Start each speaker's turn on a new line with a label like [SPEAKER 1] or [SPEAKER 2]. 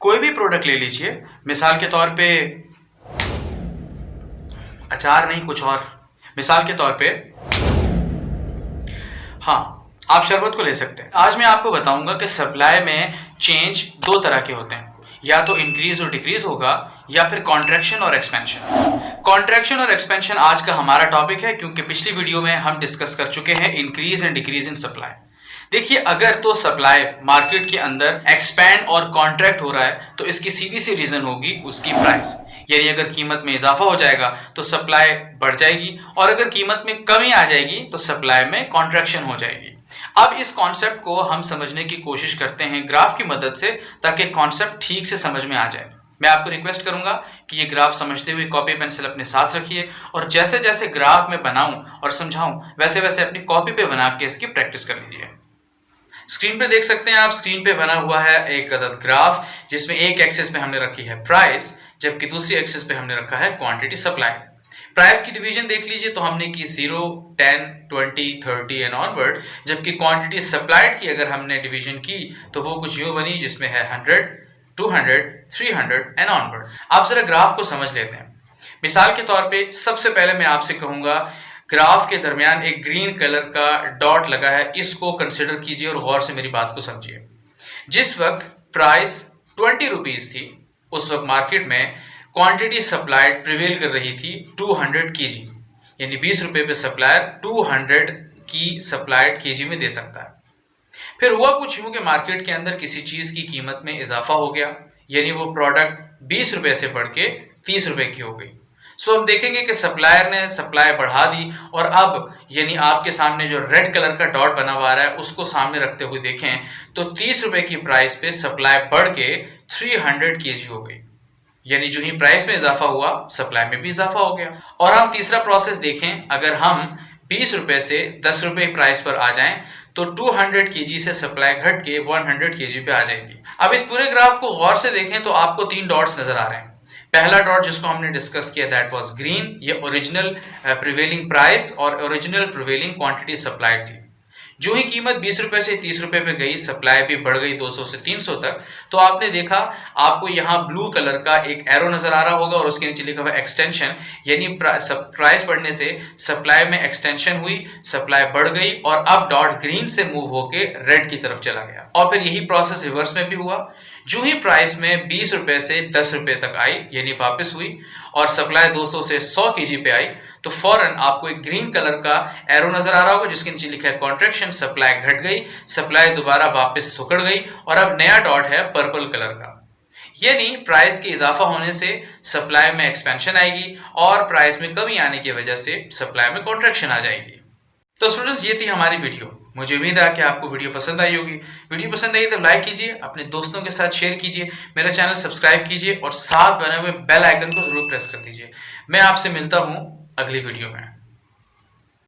[SPEAKER 1] कोई भी प्रोडक्ट ले लीजिए, मिसाल के तौर पे अचार नहीं कुछ और, मिसाल के तौर पे हाँ, आप शरबत को ले सकते हैं। आज मैं आपको बताऊंगा कि सप्लाई में चेंज दो तरह के होते हैं, या तो इंक्रीज और डिक्रीज होगा या फिर कॉन्ट्रैक्शन और एक्सपेंशन। कॉन्ट्रैक्शन और एक्सपेंशन आज का हमारा टॉपिक है, क्योंकि पिछली वीडियो में हम डिस्कस कर चुके हैं increase and decrease in supply. देखिए, अगर तो सप्लाई मार्केट के अंदर एक्सपैंड और कॉन्ट्रैक्ट हो रहा है तो इसकी सीधी सी रीजन होगी उसकी प्राइस, यानी अगर कीमत में इजाफा हो जाएगा तो सप्लाई बढ़ जाएगी, और अगर कीमत में कमी आ जाएगी तो सप्लाई में कॉन्ट्रैक्शन हो जाएगी। अब इस कॉन्सेप्ट को हम समझने की कोशिश करते हैं ग्राफ की मदद से, ताकि कॉन्सेप्ट ठीक से समझ में आ जाए। मैं आपको रिक्वेस्ट करूंगा कि ये ग्राफ समझते हुए कॉपी पेंसिल अपने साथ रखिए, और जैसे जैसे ग्राफ में बनाऊं और समझाऊं वैसे वैसे अपनी कॉपी पे बना के इसकी प्रैक्टिस कर लीजिए। स्क्रीन पे देख सकते हैं आप, स्क्रीन पे बना हुआ है एक अदद ग्राफ, जिसमें एक एक्सिस पे हमने रखी है प्राइस, जबकि दूसरी एक्सिस पे हमने रखा है क्वांटिटी सप्लाई। प्राइस की डिवीजन देख लीजिए तो हमने की 0, 10, 20, 30 एंड ऑनवर्ड, जबकि क्वांटिटी सप्लाइड की अगर हमने डिवीजन की तो वो कुछ यूं बनी जिसमें है 100, 200, 300 एंड ऑनवर्ड। आप जरा ग्राफ को समझ लेते हैं। मिसाल के तौर पे सबसे पहले मैं आपसे कहूंगा, ग्राफ के दरमियान एक ग्रीन कलर का डॉट लगा है, इसको कंसिडर कीजिए और गौर से मेरी बात को समझिए। जिस वक्त प्राइस 20 रुपीज थी उस वक्त मार्केट में क्वांटिटी सप्लाइड प्रिवेल कर रही थी 200 केजी, यानी 20 रुपए पे सप्लायर 200 की सप्लाइड केजी में दे सकता है। फिर हुआ कुछ यूं कि मार्केट के अंदर किसी चीज की कीमत में इजाफा हो गया, यानी वो प्रोडक्ट 20 रुपए से बढ़ के 30 रुपए की हो गई। सो हम देखेंगे कि सप्लायर ने सप्लाई बढ़ा दी, और अब यानी आपके सामने जो रेड कलर का डॉट बना हुआ है उसको सामने रखते हुए देखें तो 30 रुपए की प्राइस पे सप्लाई बढ़ के 300 केजी हो गई, यानी जो ही प्राइस में इजाफा हुआ सप्लाई में भी इजाफा हो गया। और हम तीसरा प्रोसेस देखें, अगर हम 20 रुपए से 10 रुपए प्राइस पर आ जाएं तो 200 केजी से सप्लाई घट के 100 केजी पे आ जाएगी। अब इस पूरे ग्राफ को गौर से देखें तो आपको 3 डॉट्स नजर आ रहे हैं। पहला डॉट जिसको हमने डिस्कस किया दैट वाज ग्रीन, ये ओरिजिनल प्रिवेलिंग प्राइस और ओरिजिनल प्रिवेलिंग क्वांटिटी सप्लाइड थी। जो ही कीमत 20 रुपए से 30 रुपए पे गई, सप्लाई भी बढ़ गई 200 से 300 तक, तो आपने देखा आपको यहाँ ब्लू कलर का एक एरो नजर आ रहा होगा और उसके नीचे लिखा हुआ एक्सटेंशन, यानी प्राइस बढ़ने से सप्लाई में एक्सटेंशन हुई, सप्लाई बढ़ गई और अब डॉट ग्रीन से मूव होके रेड की तरफ चला गया। और फिर यही प्रोसेस रिवर्स में भी हुआ। जो ही प्राइस में 20 रुपए से 10 रुपए तक आई, यानी वापस हुई, और सप्लाई 200 से 100 केजी पे आई, तो फौरन आपको एक ग्रीन कलर का एरो नजर आ रहा होगा जिसके नीचे लिखा है कॉन्ट्रैक्शन, सप्लाई घट गई, सप्लाई दोबारा वापस सुकड़ गई, और अब नया डॉट है पर्पल कलर का, यानी प्राइस के इजाफा होने से सप्लाई में एक्सपेंशन आएगी और प्राइस में कमी आने की वजह से सप्लाई में कॉन्ट्रैक्शन आ जाएगी। तो स्टूडेंट्स, ये थी हमारी वीडियो। मुझे उम्मीद है कि आपको वीडियो पसंद आई होगी। वीडियो पसंद आई तो लाइक कीजिए, अपने दोस्तों के साथ शेयर कीजिए, मेरा चैनल सब्सक्राइब कीजिए और साथ बने हुए बेल आइकन को जरूर प्रेस कर दीजिए। मैं आपसे मिलता हूं अगली वीडियो में।